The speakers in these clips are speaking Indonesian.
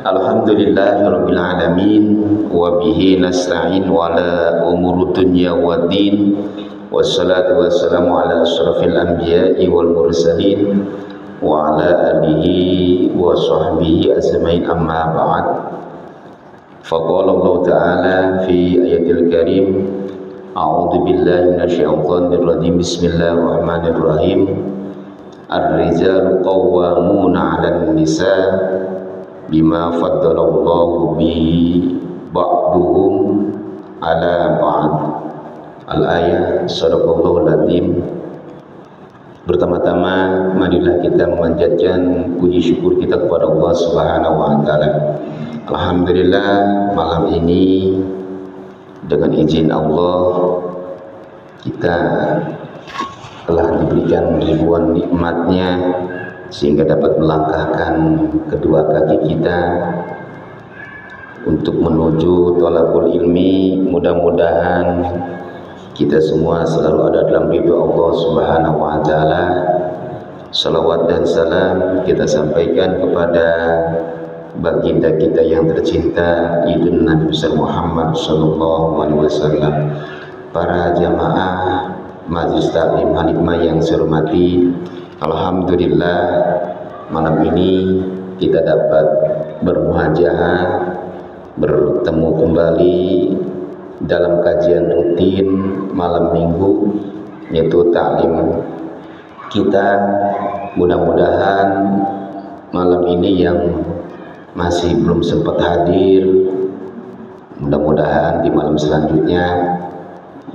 Alhamdulillahirabbil alamin wa bihi nasta'in wa ala umuri dunya waddin wassalatu wassalamu ala asyrafil anbiya'i wal mursalin wa ala alihi wa sahbihi ajmain amma ba'd. Faqala Allah ta'ala fi ayatil karim a'udzu billahi minasyaitonir rajim bismillahirrahmanirrahim ar-rijalu qawwamuna 'alan nisa bima faddalallahu bihi ba'duhum ala ba'd. Al-ayah. Shadaqallahul adzim. Pertama-tama marilah kita memanjatkan puji syukur kita kepada Allah Subhanahu wa taala. Alhamdulillah, malam ini dengan izin Allah kita telah diberikan ribuan nikmatnya sehingga dapat melangkahkan kedua kaki kita untuk menuju thalabul ilmi. Mudah-mudahan kita semua selalu ada dalam ridho Allah Subhanahu wa taala. Salawat dan salam kita sampaikan kepada baginda kita yang tercinta, Ibnu Nabi besar Muhammad sallallahu alaihi wasallam. Para jamaah Majelis Taklim Hikmah yang saya hormati, alhamdulillah malam ini kita dapat bermuhajahah, bertemu kembali dalam kajian rutin malam minggu, yaitu taklim kita. Mudah-mudahan malam ini yang masih belum sempat hadir, mudah-mudahan di malam selanjutnya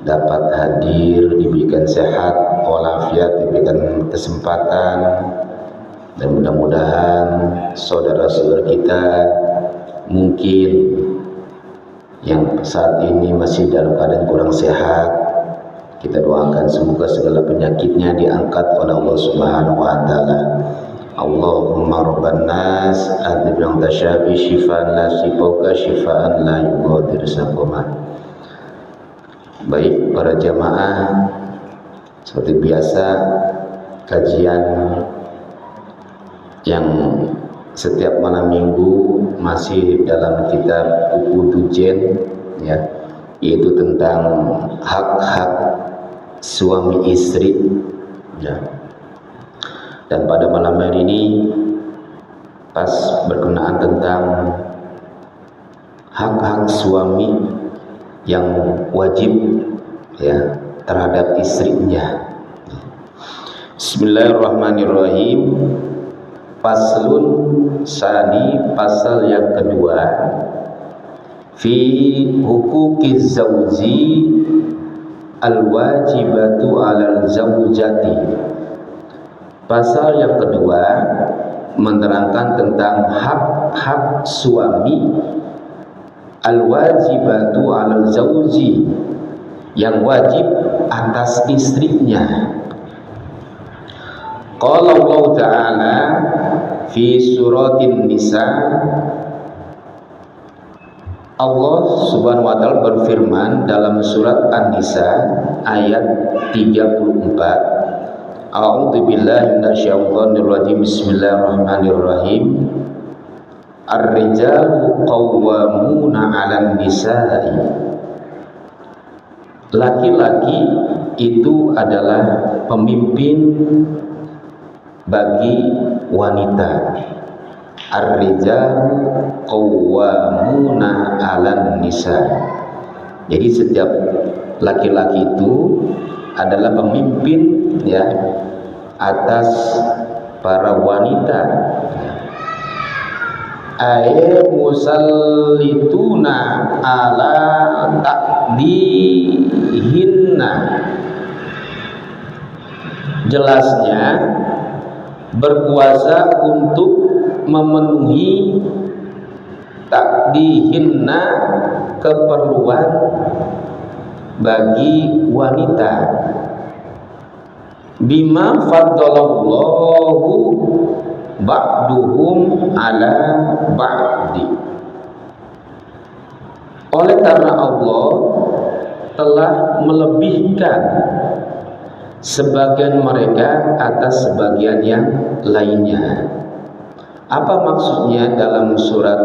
dapat hadir, diberikan sehat walafiat, diberikan kesempatan, dan mudah-mudahan saudara-saudara kita mungkin yang saat ini masih dalam keadaan kurang sehat, kita doakan semoga segala penyakitnya diangkat oleh Allah Subhanahu wa taala. Allahumma rabban nas adzib yang tasyafi syifaan la sifauka syifaan la yughadiru saqama. Baik para jamaah, seperti biasa kajian yang setiap malam minggu masih dalam kitab Uqudul, ya, yaitu tentang hak-hak suami istri, ya. Dan pada malam hari ini pas berkenaan tentang hak-hak suami yang wajib, ya, terhadap istrinya. Bismillahirrahmanirrahim. Faslun sani, pasal yang kedua, fi huquqiz zauji al-wajibatu 'alal zaujati. Pasal yang kedua menerangkan tentang hak-hak suami al-wajibatu 'alal zauji, yang wajib atas istrinya. Qala Allah Ta'ala fi suratin Nisa, Allah Subhanahu wa taala berfirman dalam surat An-Nisa ayat 34. A'udzu billahi minasyaitonir rajim. Bismillahirrahmanirrahim. Ar-rijalu qawwamuna 'alan nisa'i. Laki-laki itu adalah pemimpin bagi wanita. Ar-rijalu qawwamuna 'alan nisa. Jadi setiap laki-laki itu adalah pemimpin, ya, atas para wanita. Ay musallituna ala taqdihinna. Jelasnya berkuasa untuk memenuhi takdihinna, keperluan bagi wanita. Bima faddalallahu ba'duhum ala ba'di. Oleh karena Allah telah melebihkan sebagian mereka atas sebagian yang lainnya. Apa maksudnya dalam surat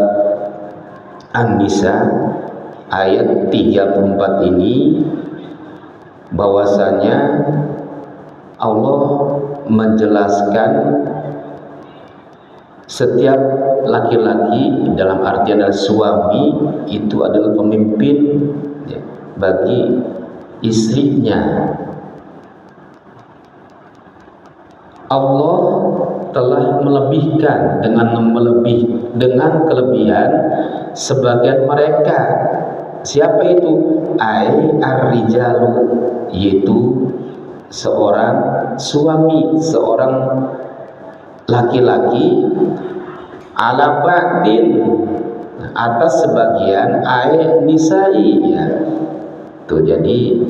An-Nisa ayat 34 ini? Bahwasanya Allah menjelaskan setiap laki-laki dalam artian adalah suami itu adalah pemimpin ya, bagi istrinya. Allah telah melebihkan dengan kelebihan sebagian mereka. Siapa itu? Ar-rijalu, yaitu seorang suami, seorang laki-laki, ala ba'din, atas sebagian nisai ya. Tuh, jadi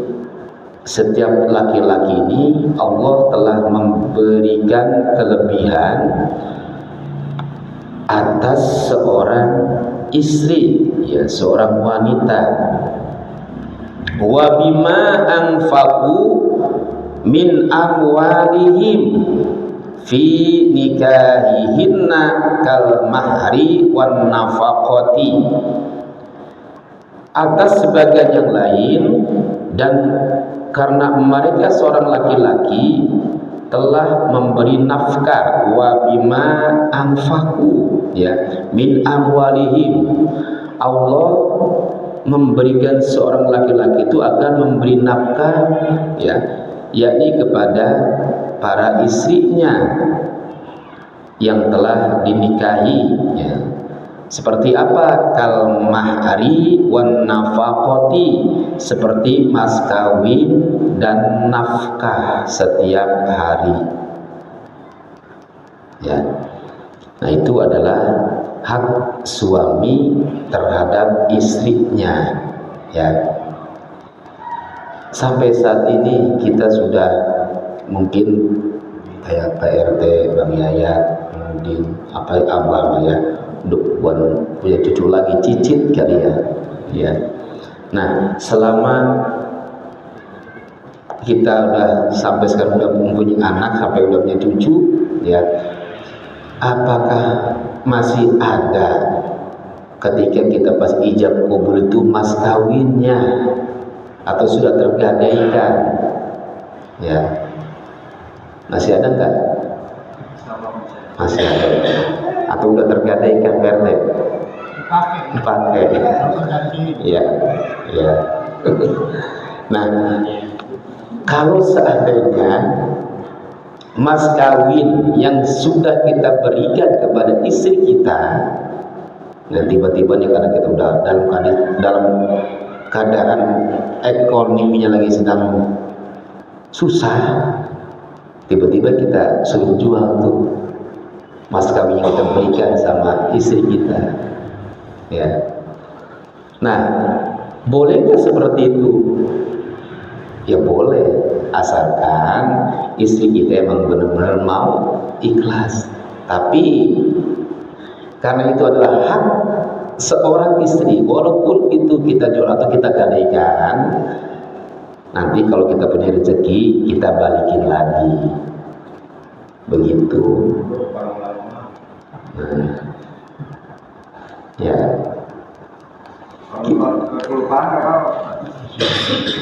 setiap laki-laki ini Allah telah memberikan kelebihan atas seorang istri ya, seorang wanita. Wa bima anfaqu min amwalihim fi nikahihinna kal mahri wan nafaqati, atas sebagian yang lain, dan karena mereka seorang laki-laki telah memberi nafkah. Wa bima anfaqu ya min amwalihim, Allah memberikan seorang laki-laki itu akan memberi nafkah ya, yakni kepada para istrinya yang telah dinikahi ya. Seperti apa? Kal mahari wan nafaqati, seperti mas kawin dan nafkah setiap hari ya. Nah, itu adalah hak suami terhadap istrinya ya. Sampai saat ini kita sudah mungkin kayak Pak RT, Bang Yaya, kemudian Abang ya, bukan punya cucu lagi, cicit kali ya. Nah, selama kita udah sampai sekarang udah mempunyai anak, sampai udah punya cucu ya, apakah masih ada ketika kita pas ijab kabul itu mas kawinnya, atau sudah tergadaikan ya? Masih ada enggak? Masih ada atau udah tergadaikan PRT? Dipakai ya. Nah, kalau seandainya mas kawin yang sudah kita berikan kepada istri kita, dan tiba-tiba nih karena kita udah dalam keadaan ekonominya lagi sedang susah, tiba-tiba kita suruh jual tuh mas kawin yang kita berikan sama istri kita ya. Nah, boleh nggak seperti itu? Ya boleh, asalkan istri kita emang benar-benar mau ikhlas. Tapi karena itu adalah hak seorang istri, walaupun itu kita jual atau kita gadaikan, nanti kalau kita punya rezeki kita balikin lagi, begitu. Nah, ya.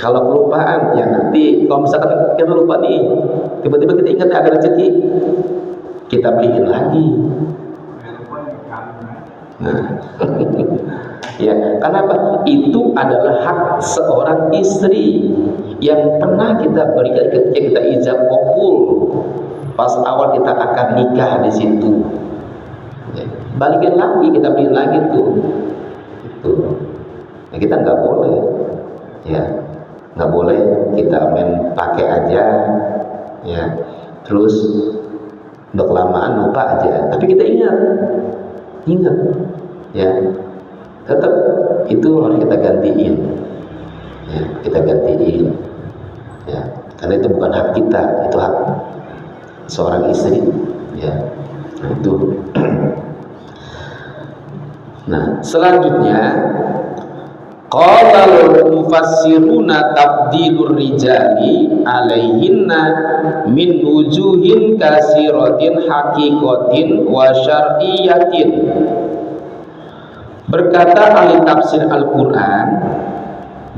Kalau kelupaan ya nanti, kalau misalkan kita lupa nih, tiba-tiba kita ingat ada rezeki, kita beliin lagi. Nah, ya, kenapa? Itu adalah hak seorang istri yang pernah kita berikan ketika kita ijab kabul. Pas awal kita akan nikah di situ, ya, balikin lagi, kita beliin lagi tuh. Itu, nah, kita nggak boleh, ya, nggak boleh kita main pakai aja, ya, terus udah kelamaan lupa aja. Tapi kita ingat, ya, tetap itu harus kita gantiin, ya, ya, karena itu bukan hak kita, itu hak seorang istri, ya. Nah, itu. Nah, selanjutnya Qala al-mufassiruna tabdilur rijali alaihinna min wujuhin kasiratin haqiqatin wa syar'iyatin. Berkata ahli tafsir Al-Quran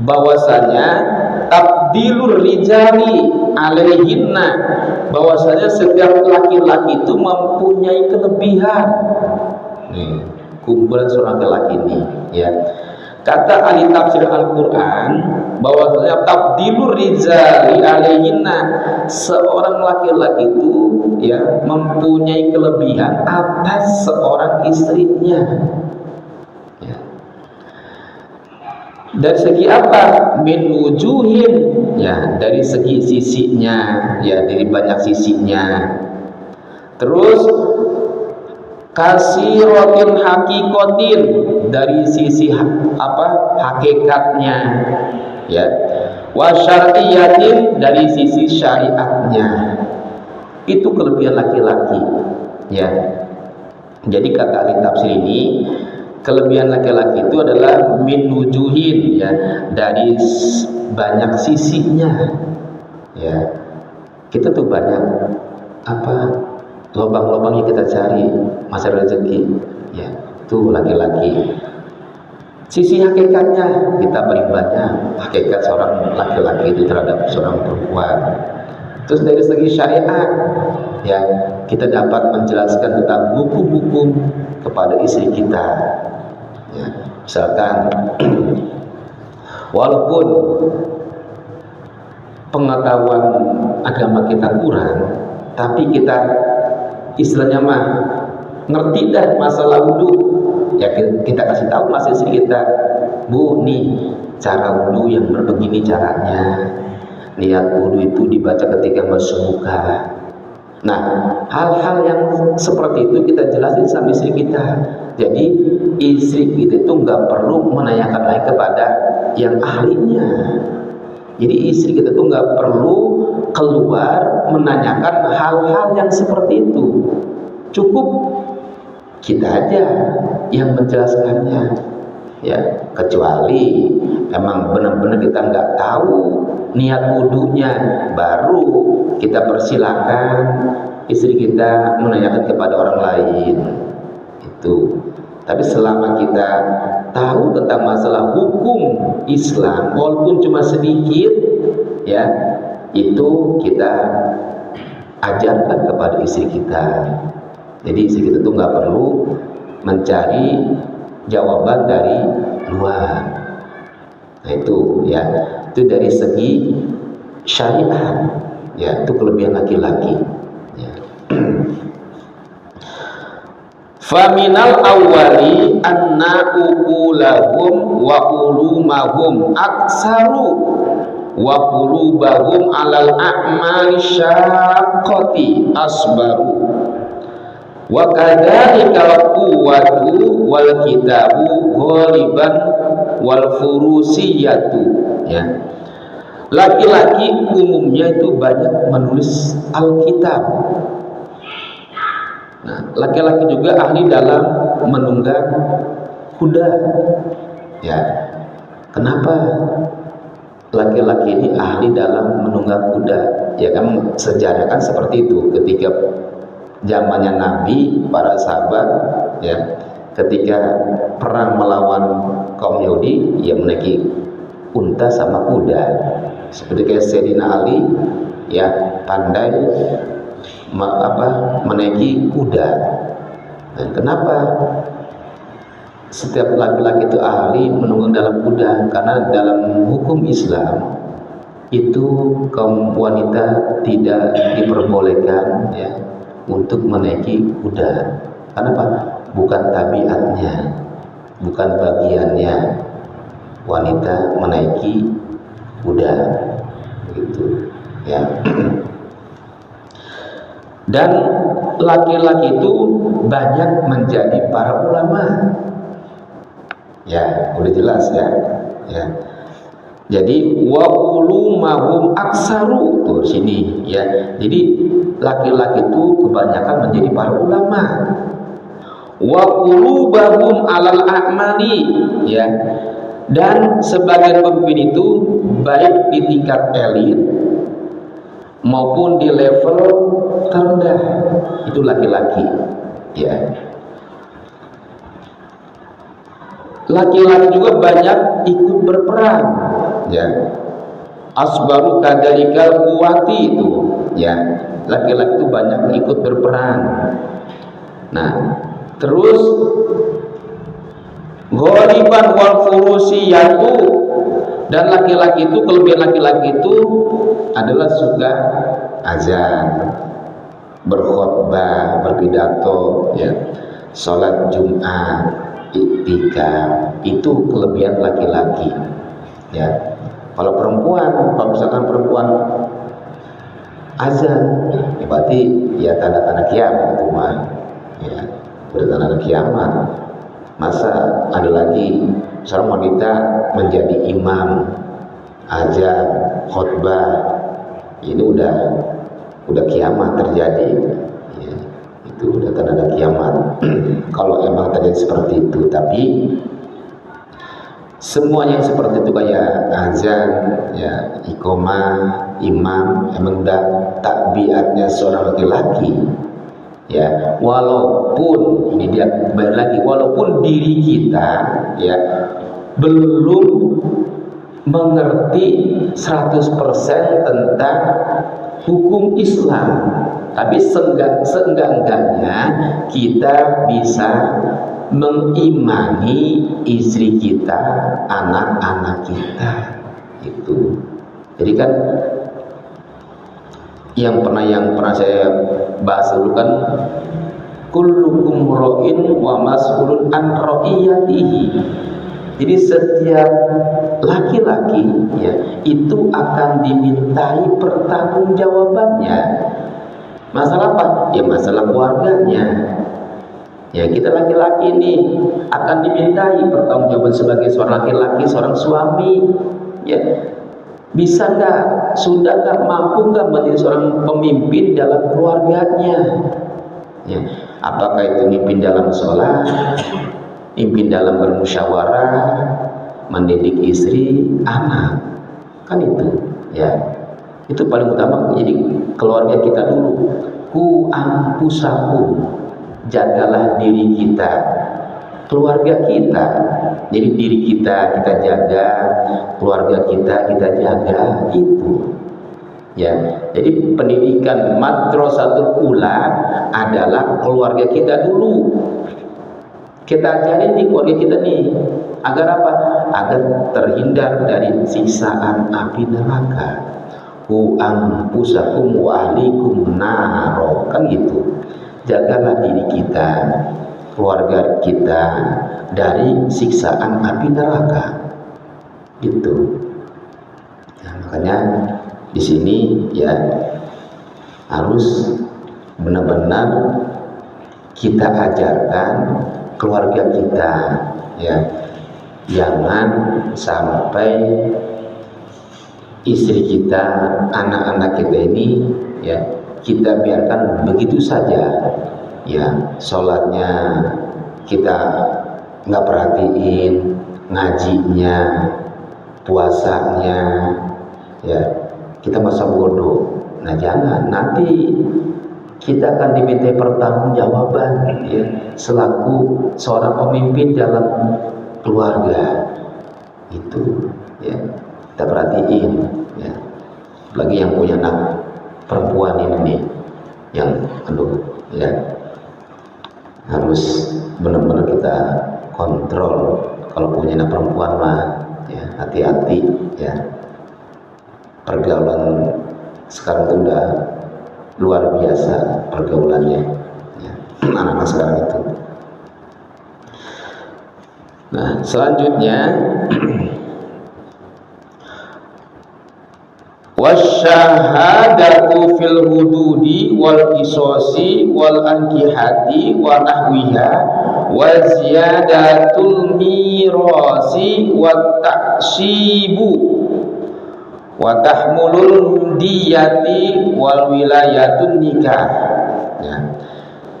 bahwasanya tabdilur rijali alaihinna, bahwasanya setiap laki-laki itu mempunyai kelebihan. Nih, kumpulan seorang laki ini, ya. Kata ahli tafsir Al-Quran bahwasanya tabdilur rijali alaihinna, seorang laki-laki itu ya mempunyai kelebihan atas seorang istrinya. Ya. Dari segi apa? Min wujuhin, ya, dari segi sisinya, ya, dari banyak sisinya. Terus kasiratin hakikotin, dari sisi apa? Hakikatnya, ya. Wa syar'iyatin, dari sisi syariatnya. Itu kelebihan laki-laki, ya. Jadi kata ahli tafsir ini, kelebihan laki-laki itu adalah min wujuhin, ya, dari banyak sisinya, ya. Kita tuh banyak apa? Lubang-lubang yang kita cari masa rezeki, ya, itu laki-laki. Sisi hakikatnya kita paling banyak, hakikat seorang laki-laki itu terhadap seorang perempuan. Terus dari segi syariat, ya, kita dapat menjelaskan tentang hukum-hukum kepada istri kita, ya. Misalkan walaupun pengetahuan agama kita kurang, tapi kita istilahnya mah ngerti dah masalah wudhu, ya, kita kasih tahu mas istri kita, Bu, nih cara wudhu yang begini caranya, niat wudhu itu dibaca ketika masuk muka. Nah, hal-hal yang seperti itu kita jelasin sama istri kita. Jadi istri kita itu nggak perlu menanyakan lagi kepada yang ahlinya. Jadi istri kita tuh nggak perlu keluar menanyakan hal-hal yang seperti itu. Cukup kita aja yang menjelaskannya, ya. Kecuali emang benar-benar kita nggak tahu niat wudhunya, baru kita persilakan istri kita menanyakan kepada orang lain. Itu. Tapi selama kita tahu tentang masalah hukum Islam, walaupun cuma sedikit, ya, itu kita ajarkan kepada istri kita. Jadi istri kita tuh nggak perlu mencari jawaban dari luar. Nah itu, ya, itu dari segi syariat, ya, itu kelebihan laki-laki, ya. Faminal awwali anna uqulahum wa ulumahum aksaru wa qulubahum alal a'mali syaqqati asbaru wa kadzalika quwwatu wal kitabu ghaliban wal furusiyatu, ya. Laki-laki umumnya itu banyak menulis Alkitab. Nah, laki-laki juga ahli dalam menunggang kuda, ya. Kenapa laki-laki ini ahli dalam menunggang kuda? Ya kan sejarah kan seperti itu. Ketika zamannya Nabi, para sahabat, ya, ketika perang melawan kaum Yahudi, ya menaiki unta sama kuda. Seperti kayak Sayyidina Ali, ya, pandai menaiki kuda. Dan kenapa setiap laki-laki itu ahli menunggang dalam kuda? Karena dalam hukum Islam itu kaum wanita tidak diperbolehkan, ya, untuk menaiki kuda. Kenapa? Bukan tabiatnya, bukan bagiannya wanita menaiki kuda, begitu, ya. Dan laki-laki itu banyak menjadi para ulama, ya, udah jelas, ya, ya. Jadi wa ulumahum aksaru, tuh sini, ya. Jadi laki-laki itu kebanyakan menjadi para ulama. Wa qulubahum alal a'mali, ya. Dan sebagian pemimpin itu baik di tingkat elit maupun di level terendah itu laki-laki, ya. Laki-laki juga banyak ikut berperang, ya. Asbaru kadzalika quwati itu, ya. Laki-laki itu banyak ikut berperang. Nah, terus ghaliban wal furusiyatu, dan laki-laki itu, kelebihan laki-laki itu adalah suka azan, berkhutbah, berpidato, ya, sholat Jumat, iktikaf, itu kelebihan laki-laki, ya. Kalau perempuan, kalau misalkan perempuan azan, ya berarti ya tanda-tanda kiamat itu mah, ya, udah tanda kiamat. Masa ada lagi seorang wanita menjadi imam azan, khutbah, ini udah kiamat terjadi, ya, itu udah tanda kiamat. Kalau emang terjadi seperti itu, tapi semuanya seperti itu kayak azan, ya, iqomah, imam, emang udah takbiatnya seorang laki-laki, ya. Walaupun ini dia kembali lagi, walaupun diri kita, ya, belum mengerti 100% tentang hukum Islam, tapi seenggak-enggaknya kita bisa mengimani istri kita, anak-anak kita, itu. Jadi kan yang pernah saya bahas dulu kan, kullukum ra'in wa mas'ulun an ra'iyatihi. Jadi setiap laki-laki, ya, itu akan dimintai pertanggungjawabannya. Masalah apa? Ya masalah keluarganya. Ya, kita laki-laki ini akan dimintai pertanggungjawaban sebagai seorang laki-laki, seorang suami, ya. Bisa nggak, sudah nggak, mampu nggak menjadi seorang pemimpin dalam keluarganya, ya. Apakah itu mimpin dalam sholat, mimpin dalam bermusyawarah, mendidik istri, anak, kan itu, ya. Itu paling utama. Jadi keluarga kita dulu. Ku anfusakum, jagalah diri kita, keluarga kita. Jadi diri kita jaga, keluarga kita jaga, itu, ya. Jadi pendidikan madrasatul ula adalah keluarga kita dulu. Kita ajarin di keluarga kita nih, agar apa? Agar terhindar dari siksaan api neraka. Ku anfusakum wa ahlikum naro, kan gitu. Jagalah diri kita, keluarga kita dari siksaan api neraka, gitu. Nah, makanya di sini, ya, harus benar-benar kita ajarkan keluarga kita, ya. Jangan sampai istri kita, anak-anak kita ini, ya, kita biarkan begitu saja, ya. Sholatnya kita nggak perhatiin, ngajinya, puasanya, ya, kita masa bodoh. Nah, jangan, nanti kita akan diminta pertanggungjawaban, ya, selaku seorang pemimpin dalam keluarga, itu, ya. Kita perhatiin, ya. Lagi yang punya anak perempuan ini nih, yang ya, harus benar-benar kita kontrol. Kalau punya anak perempuan mah, ya, hati-hati, ya. Pergaulan sekarang itu udah luar biasa pergaulannya, ya. Anak-anak sekarang itu. Nah, selanjutnya wasyahadatu fil hududi wal qisasi wal ankihati wa nahwiha wa ziyadatul mirasi wa ta'sibu wa tahmulul diyati wal wilayatun nikah, ya.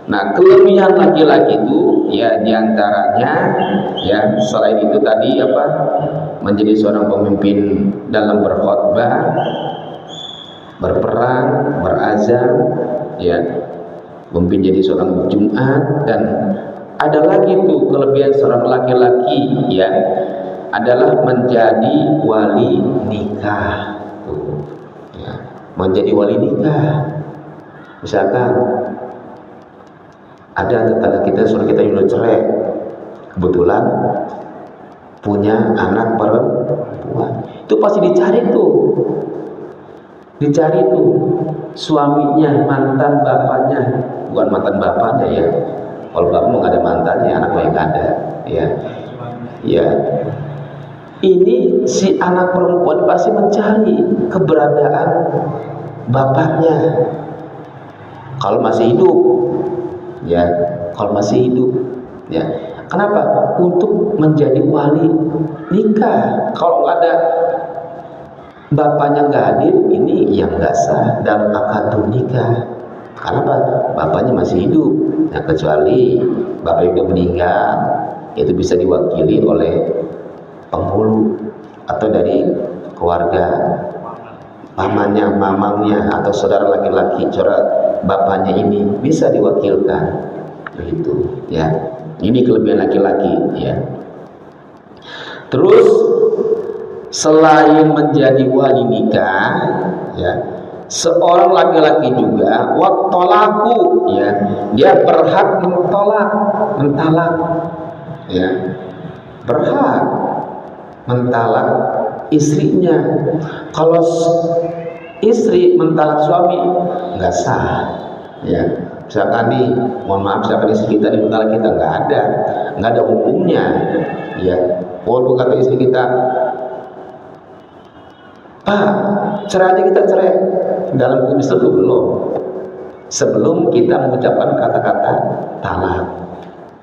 Nah, kelebihan laki-laki itu, ya diantaranya ya selain itu tadi apa, menjadi seorang pemimpin dalam berkhutbah, berperang, berazan, ya, memimpin jadi seorang Jumat. Dan ada lagi tuh kelebihan seorang laki-laki ya, adalah menjadi wali nikah tuh, ya, menjadi wali nikah. Misalkan ada tetangga kita, saudara kita yang udah cerai, kebetulan punya anak perempuan, itu pasti dicari tuh suaminya, mantan bapaknya, bukan mantan bapaknya ya, kalau bapak mau nggak ada mantannya, anak mau yang ada ya, ya. Ini si anak perempuan pasti mencari keberadaan bapaknya kalau masih hidup, ya, kalau masih hidup, ya. Kenapa? Untuk menjadi wali nikah. Kalau nggak ada bapaknya nggak hadir, ini yang nggak sah dalam akad nikah. Kenapa? Bapaknya masih hidup. Nah, kecuali bapak udah meninggal, itu bisa diwakili oleh penghulu atau dari keluarga pamannya, mamangnya, atau saudara laki-laki, saudara bapaknya ini bisa diwakilkan, begitu ya. Ini kelebihan laki-laki ya. Terus selain menjadi wali nikah ya, seorang laki-laki juga wattolaku ya, dia berhak mentalak ya, berhak mentalak istrinya. Kalau istri mentalak suami nggak sah ya. Misalkan nih, mohon maaf, misalkan istri kita dimentalak, kita nggak ada hukumnya ya. Walaupun kata istri kita, Pak, cerai aja, kita cerai, dalam hukum Islam belum, sebelum kita mengucapkan kata-kata talak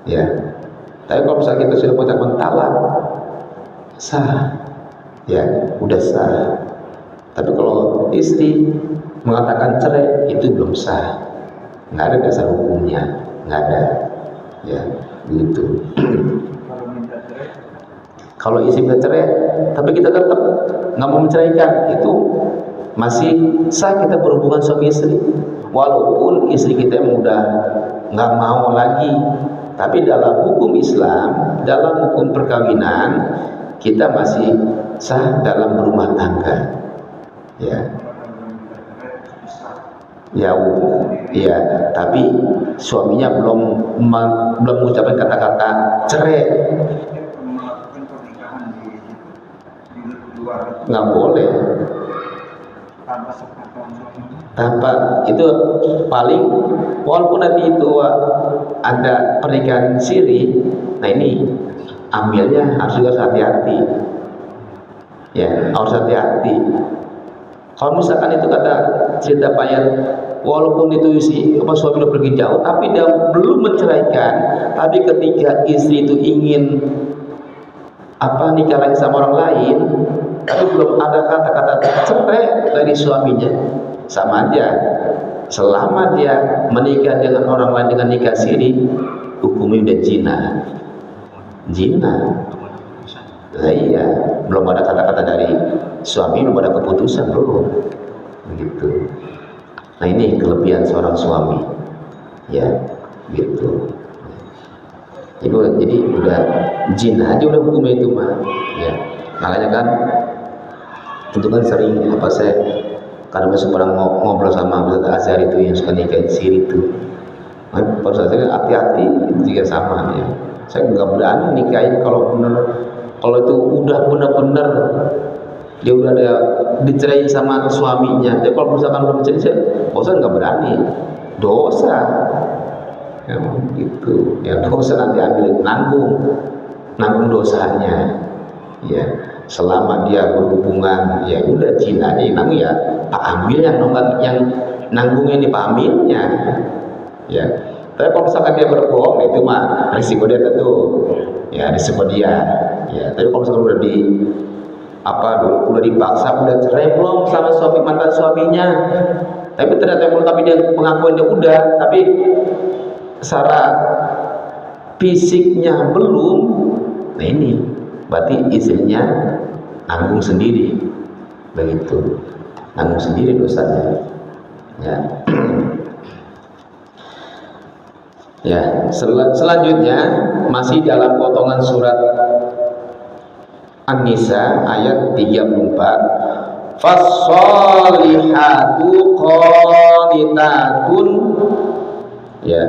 ya. Tapi kalau misalnya kita sudah mengucapkan talak, sah ya, udah sah. Tapi kalau istri mengatakan cerai, itu belum sah, nggak ada dasar hukumnya, nggak ada ya, begitu. Kalau istri minta cerai tapi kita tetap nggak mau menceraikan, itu masih sah kita berhubungan suami istri, walaupun istri kita emang udah nggak mau lagi. Tapi dalam hukum Islam, dalam hukum perkawinan, kita masih sah dalam berumah tangga ya. Ya, ya, tapi suaminya belum mengucapkan kata-kata cerai, nggak boleh tanpa itu. Paling walaupun nanti itu ada pernikahan siri, nah ini ambilnya harus juga hati-hati ya, harus hati-hati. Kalau misalkan itu kata cerita payah, walaupun itu suami udah pergi jauh tapi dia belum menceraikan, tapi ketika istri itu ingin nikah lagi sama orang lain, tapi belum ada kata-kata cerai dari suaminya, sama aja. Selama dia menikah dengan orang lain dengan nikah siri, hukumnya udah zina. Nah, iya, belum ada kata-kata dari suami, belum ada keputusan, belum, begitu. Nah, ini kelebihan seorang suami ya, gitu. Jadi udah zina aja udah hukumnya itu mah ya. Makanya kan itu kan sering saya kadang pernah ngobrol sama Ustaz Azhar itu yang suka nikahin siri itu. Pak Ustaz Azhar hati-hati, itu juga sama ya. Saya nggak berani nikahin kalau itu udah benar-benar dia udah ada dicerai sama suaminya. Jadi kalau misalkan udah dicerai, Ustaz nggak berani, dosa ya, gitu ya. Dosa nanti ambil, nanggung dosanya ya. Selama dia berhubungan ya udah zina aja, namun ya Pak Amil yang nanggung ini, Pak Amilnya ya. Tapi kalau misalkan dia berbohong, itu mah risiko dia tentu ya, risiko dia ya. Tapi kalau misalkan udah dipaksa, udah cerai belum sama mantan suaminya, tapi ternyata belum, tapi dia pengakuan dia udah, tapi secara fisiknya belum, nah ini berarti istrinya nanggung sendiri, begitu, nanggung sendiri dosanya. Ya. Ya, selanjutnya masih dalam potongan surat An-Nisa ayat 34. Fas-solihatu qanitatun, ya,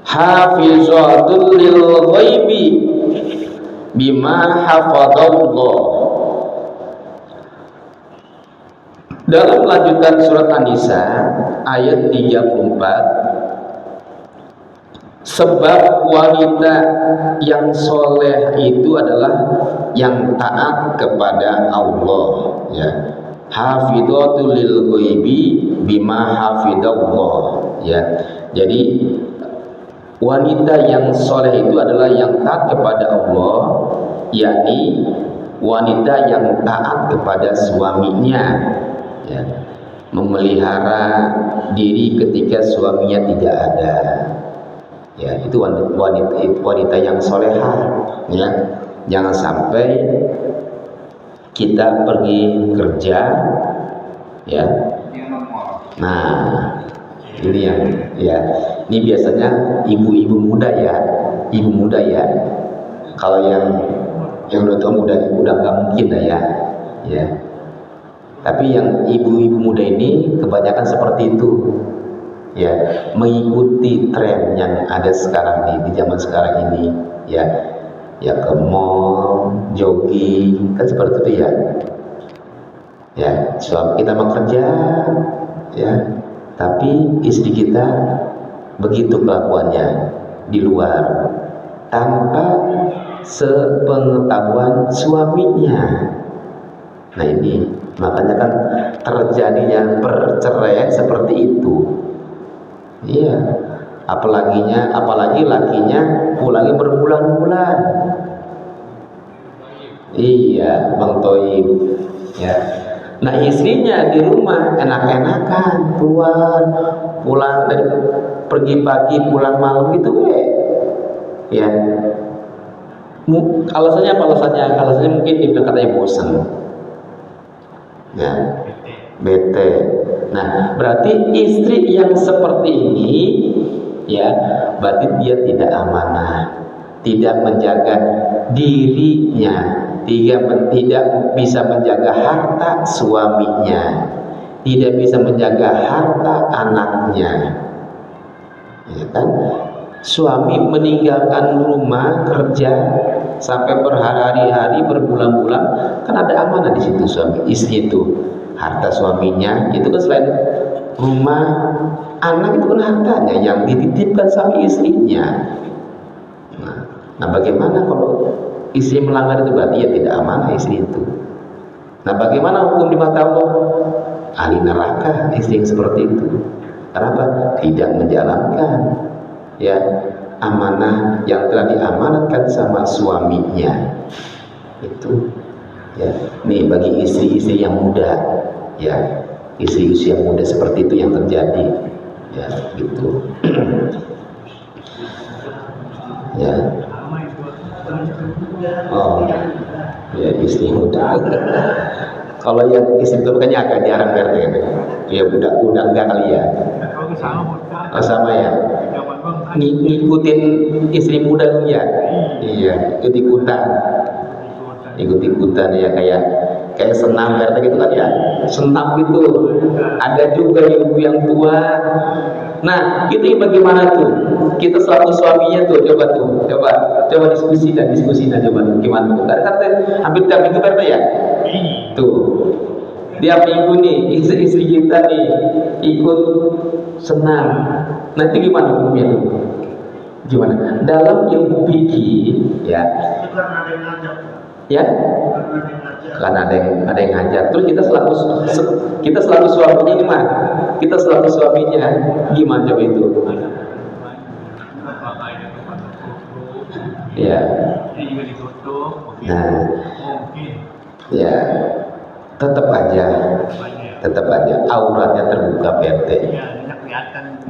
hafizatul lil ghaibi bima hafadallah. Dalam lanjutan surat An-Nisa ayat 34, sebab wanita yang soleh itu adalah yang taat kepada Allah, ya. Hafidhatul lil ghaibi bima hafidallah, ya. Jadi wanita yang soleh itu adalah yang taat kepada Allah, yakni wanita yang taat kepada suaminya, ya. Memelihara diri ketika suaminya tidak ada. Ya, itu wanita yang solehah, ya. Jangan sampai kita pergi kerja, ya. Nah, ini yang, ya, ini biasanya ibu-ibu muda, ya, ibu muda, ya. Kalau yang udah tua udah nggak mungkin lah, ya, ya. Tapi yang ibu-ibu muda ini kebanyakan seperti itu. Ya, mengikuti tren yang ada sekarang di zaman sekarang ini, ya, ya, ke mall, jogging, kan seperti itu, ya. Ya, suami kita bekerja, ya, tapi istri kita begitu kelakuannya di luar tanpa sepengetahuan suaminya. Nah, ini makanya kan terjadinya perceraian seperti itu. Iya, apalagi lakinya pulangnya berbulan-bulan. Iya, Bang Toib, ya. Nah, istrinya di rumah enak-enakan, keluar, pulang dari pergi pagi, pulang malam gitu, ya. Alasannya apa? Alasannya mungkin dibilang katanya bosan, ya, bete. Nah, berarti istri yang seperti ini, ya, berarti dia tidak amanah, tidak menjaga dirinya, tidak bisa menjaga harta suaminya, tidak bisa menjaga harta anaknya, ya kan? Suami meninggalkan rumah kerja sampai berhari-hari, berbulan-bulan, kan ada amanah di situ suami istri itu. Harta suaminya itu kan selain rumah, anak itu kan hartanya yang dititipkan sama istrinya. Nah, bagaimana kalau istri melanggar itu? Berarti ya tidak amanah istri itu. Nah, bagaimana hukum di mata Allah? Ahli neraka istri yang seperti itu. Kenapa? Tidak menjalankan, ya, amanah yang telah diamanatkan sama suaminya. Itu, ya. Nih bagi istri-istri yang muda, ya, istri-istri yang muda seperti itu yang terjadi, ya, gitu. Ya. Oh, ya, istri muda. Kalau yang istri itu kayaknya agak jarang kan, ya, udah enggak kali, ya. Oh, sama, ya. Ngikutin istri muda tuh, ya. Iya, ikut-ikutan, ya, kayak senam gitu kan, ya, senam gitu. Ada juga ibu yang tua. Nah, itu bagaimana tuh? Kita selaku suaminya tuh, coba diskusi coba tuh, gimana tuh? Karena hampir tiap minggu kan, ya. Tuh, tiap minggu nih istri kita nih ikut senam. Nanti gimana hukumnya tuh? Gimana? Dalam ilmu fikih, ya. Ya, karena ada yang ngajar. Terus kita selaku suaminya gimana? Kita selaku suaminya gimana coba itu? Ya. Nah, ya, tetap aja auratnya terbuka, PT.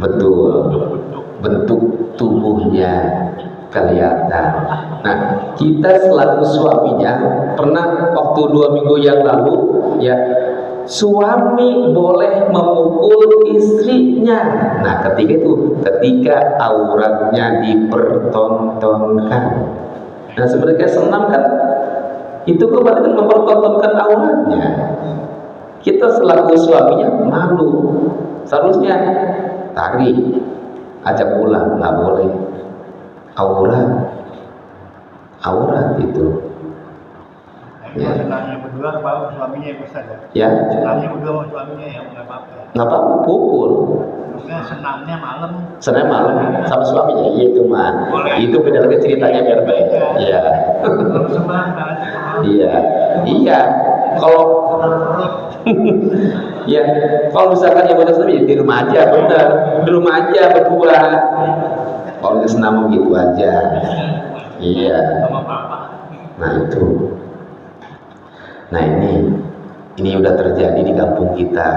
Betul. Bentuk tubuhnya kelihatan. Nah, kita selaku suaminya pernah waktu 2 minggu yang lalu ya, suami boleh memukul istrinya. Nah, ketika auratnya dipertontonkan. Nah, sebenarnya senam kan itu kembali mempertontonkan auratnya. Kita selaku suaminya malu, seharusnya tarik, ajak pulang, nggak boleh. Aurat itu ya. Senamnya berdua apa suaminya yang pesan Ya, senamnya berdua sama suaminya yang nggak apa-apa, pukul. maksudnya senamnya malam Sama suaminya, iya itu mah. Itu beda lagi ceritanya biar baik. Iya. Iya. Kalau ya, kalau misalkan yang benar ya di rumah aja, benar. Di rumah aja berdua. Kalau senam gitu aja. Iya. Nah itu. Nah ini udah terjadi di kampung kita.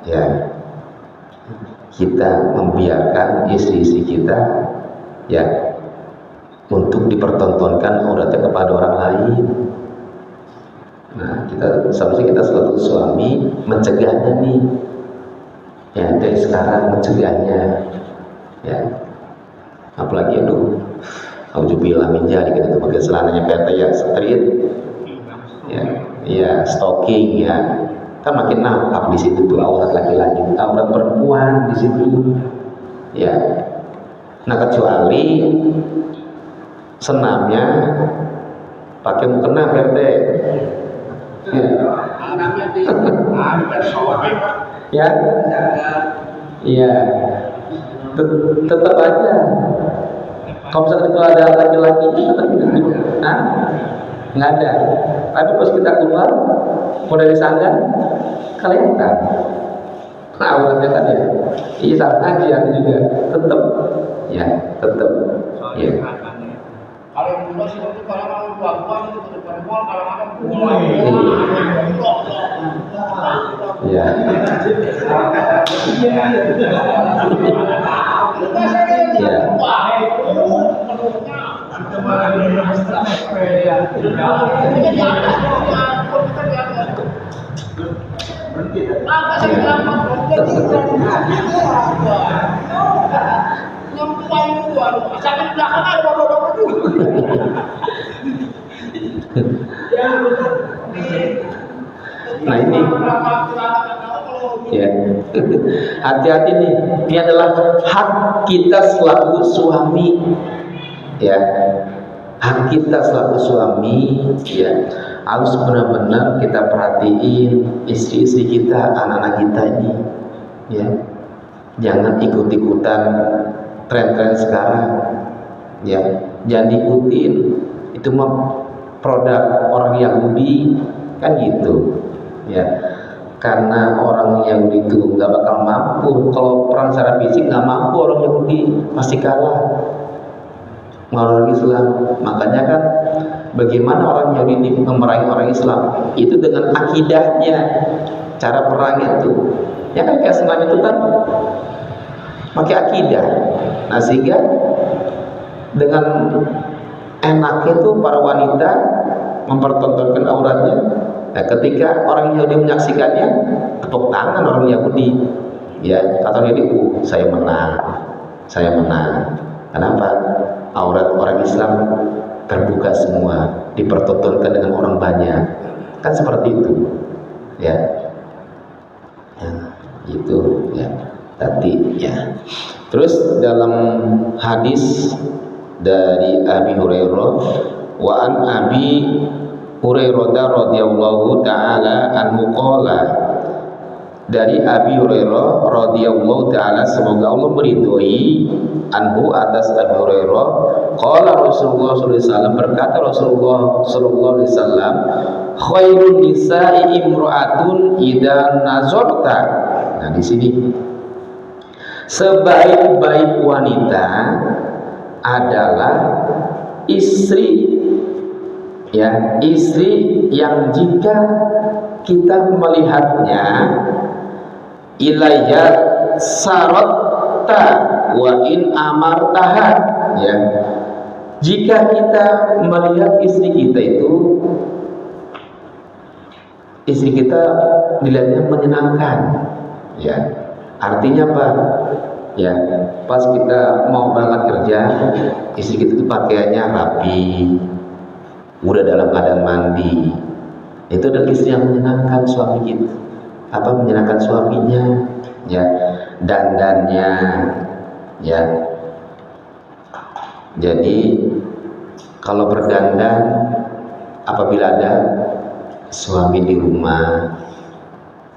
Ya. Kita membiarkan istri-istri kita ya untuk dipertontonkan auratnya kepada orang lain. Nah, seharusnya kita selalu suami mencegahnya nih. Ya, dari sekarang mencegahnya. Ya. Apalagi auzubillah min dzalik, itu pakai celananya PT yang street. Ya, iya, stocking ya. Kan makin nampak di situ tuh aurat laki-laki, aurat perempuan di situ. Ya. Nah, kecuali senamnya pakai mukena PT. Ya. Iya. Tetap aja. Kalau misalnya itu ada laki-laki, nggak ada. Tapi pas kita keluar, mau dari sanggar, kelihatan. Nah, auratnya kan ya. Iya, sama aja juga. Tetap. Ya. Kalau yang dulu sih itu kalau mau buang itu ke depan mall, kalau makan Iya. Nah ini ya, hati-hati nih, ini adalah hak kita selaku suami ya, hak kita selaku suami ya, harus benar-benar kita perhatiin istri-istri kita, anak-anak kita ini ya, jangan ikut-ikutan tren-tren sekarang ya, jangan diikutin, itu mah produk orang Yahudi kan gitu ya, karena orang Yahudi itu nggak bakal mampu kalau perang secara fisik, nggak mampu orang Yahudi, pasti kalah orang Islam. Makanya kan bagaimana orang Yahudi memerangi orang Islam itu dengan akidahnya, cara perangnya itu ya kan, kayak Islam itu kan pakai akidah. Nah, sehingga dengan enaknya itu para wanita mempertontonkan auratnya. Nah, ketika orang Yahudi menyaksikannya, tepuk tangan orang Yahudi. Ya, kata Yahudi, saya menang. Kenapa? Aurat orang Islam terbuka semua, dipertontonkan dengan orang banyak. Kan seperti itu. Ya. Itu ya. Tadi ya. Terus dalam hadis dari Abi Hurairah, wa an Abi Hurairah radhiyallahu taala anhu qala, dari Abi Hurairah radhiyallahu taala, semoga Allah meridhoi, anhu atas Abi Hurairah, qala Rasulullah sallallahu alaihi wasallam, berkata Rasulullah sallallahu alaihi wasallam, khairun nisa'i imra'atun idza nazarta. Nah, di sini sebaik-baik wanita adalah istri ya, istri yang jika kita melihatnya ilayya saratta wa in amartaha ya, Jika kita melihat istri kita dilihatnya menyenangkan, ya, artinya apa? Ya, pas kita mau berangkat kerja, istri kita itu pakaiannya rapi, udah dalam keadaan mandi. Itu adalah istri yang menyenangkan suami kita. Apa menyenangkan suaminya? Ya, dandannya, ya. Jadi kalau berdandan apabila ada suami di rumah,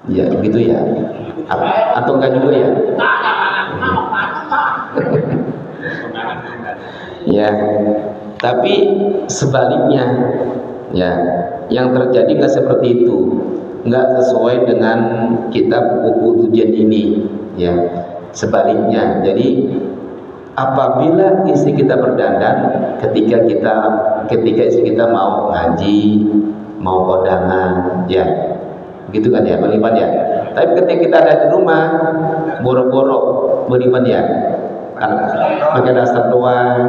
ya gitu ya. Atau enggak juga ya? Ya, tapi sebaliknya, ya, yang terjadi nggak seperti itu, nggak sesuai dengan kitab buku ujian ini, ya. Sebaliknya, jadi apabila istri kita berdandan ketika istri kita mau ngaji, mau kondangan, ya, gitu kan ya, Bang Ipan ya. Tapi ketika kita ada di rumah, boro-boro, Bang Ipan ya, kan pakai daster doang.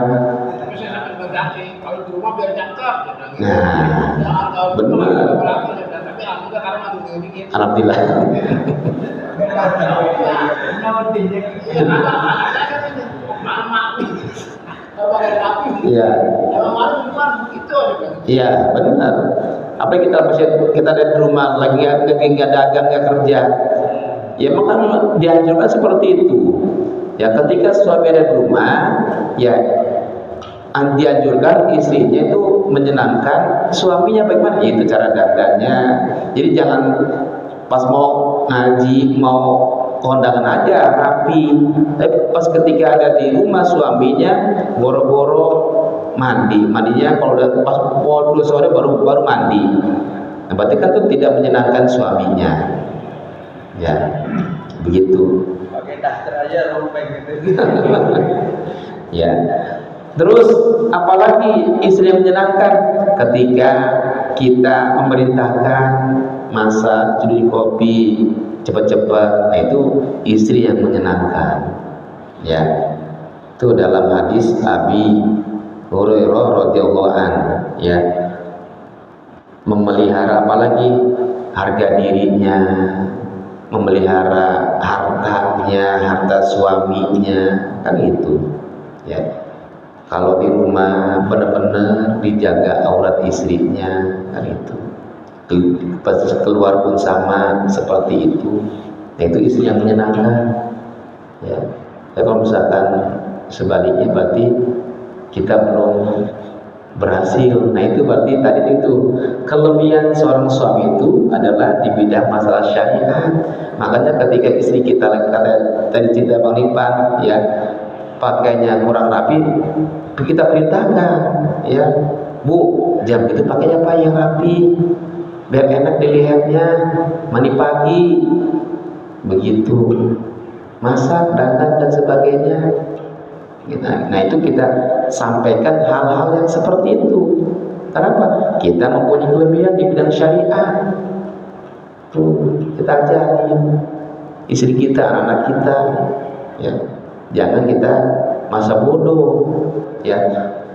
Tapi saya akan berganti kalau di rumah biar cakep. Nah, benar. Tapi alhamdulillah karena ada yang bikin. Alhamdulillah. Iya. Iya, benar. Apa yang kita ada di rumah lagi nggak dagang, nggak kerja, ya memang dianjurkan seperti itu. Ya, ketika suami ada di rumah, ya dianjurkan istrinya itu menyenangkan suaminya. Bagaimana? Itu cara dandannya. Jadi jangan pas mau ngaji, mau kondangan aja rapi, tapi pas ketika ada di rumah suaminya boro-boro mandinya kalau udah pas pukul 2 sore baru mandi. Nah, berarti kan itu tidak menyenangkan suaminya, ya, begitu. Pakai daster aja rompeng gitu. Ya. Terus apalagi istri yang menyenangkan ketika kita memerintahkan masak, cuci kopi cepat-cepat, nah itu istri yang menyenangkan, ya. Itu dalam hadis Abi Hurairah radhiyallahu an, ya, memelihara apalagi harga dirinya, memelihara hartanya, harta suaminya, kan itu, ya. Kalau di rumah benar-benar dijaga aurat istrinya, kan itu. Pas keluar pun sama seperti itu. Nah, itu istri yang menyenangkan, ya. Tapi kalau misalkan sebaliknya berarti kita belum berhasil. Nah, itu berarti tadi itu kelebihan seorang suami itu adalah di bidang masalah syariat. Makanya ketika istri kita kata tadi cerita Bang Ipan, ya, pakainya kurang rapi, kita perintahkan, ya, Bu, jam itu pakainya apa yang rapi, biar enak dilihatnya, mandi pagi, begitu, masak, dandan dan sebagainya. Nah, itu kita sampaikan hal-hal yang seperti itu. Kenapa? Kita mempunyai kelebihan di bidang syariat. Tuh, kita ajarin istri kita, anak kita, ya. Jangan kita masa bodoh, ya.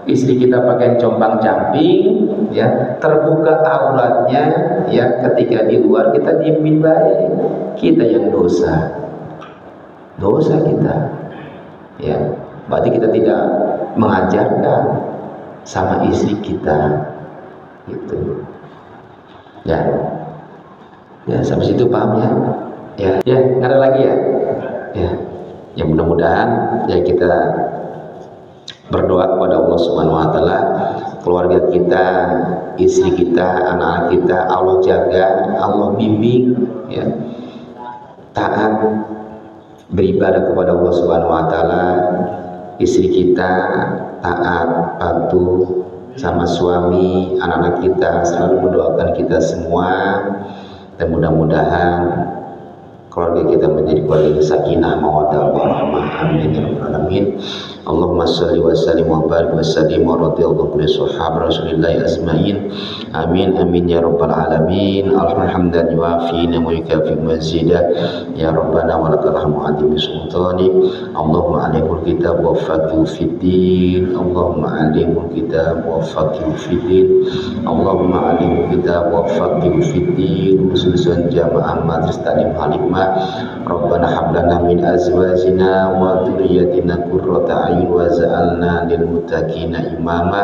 Istri kita pakai compang-camping, ya, terbuka auratnya, ya, ketika di luar kita diemin baik, kita yang dosa kita, ya. Berarti kita tidak mengajarkan sama istri kita, gitu, ya. Ya, sampai situ paham ya? Ya, nggak ada lagi ya? Ya, mudah-mudahan ya kita berdoa kepada Allah Subhanahu wa taala, keluarga kita, istri kita, anak-anak kita Allah jaga, Allah bimbing, ya, taat beribadah kepada Allah Subhanahu wa taala. Istri kita taat, patuh sama suami, anak-anak kita selalu mendoakan kita semua, dan mudah-mudahan keluarga kita menjadi keluarga sakinah mawaddah warahmah. Amin ya rabbal alamin. Allahumma salli wa sallim wa barik wa sallim wa radiyallahu bi sahabat Rasulillah asma'in. Amin amin ya rabbal alamin. Alhamdulillah wa fina wa yukafi mazida ya rabbana wa lakal hamdu adim sultani. Allahumma alimul kitab wa faqihu fid din. Allahumma alimul kitab wa faqihu fid din. Allahumma alimul kitab wa faqihu fid din. Khususan jamaah majlis taklim halimah. Rabbana hab lana min azwajina wa dhurriyyatina qurrata a'yun waj'alna lil muttaqina imama.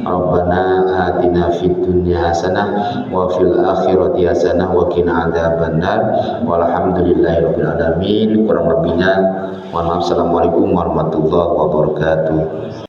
Rabbana atina fid dunya hasanah wa fil akhirati hasanah wa qina adzabannar. Walhamdulillahirabbil alamin. Kurang lebihnya mohon maaf. Assalamualaikum warahmatullahi wabarakatuh.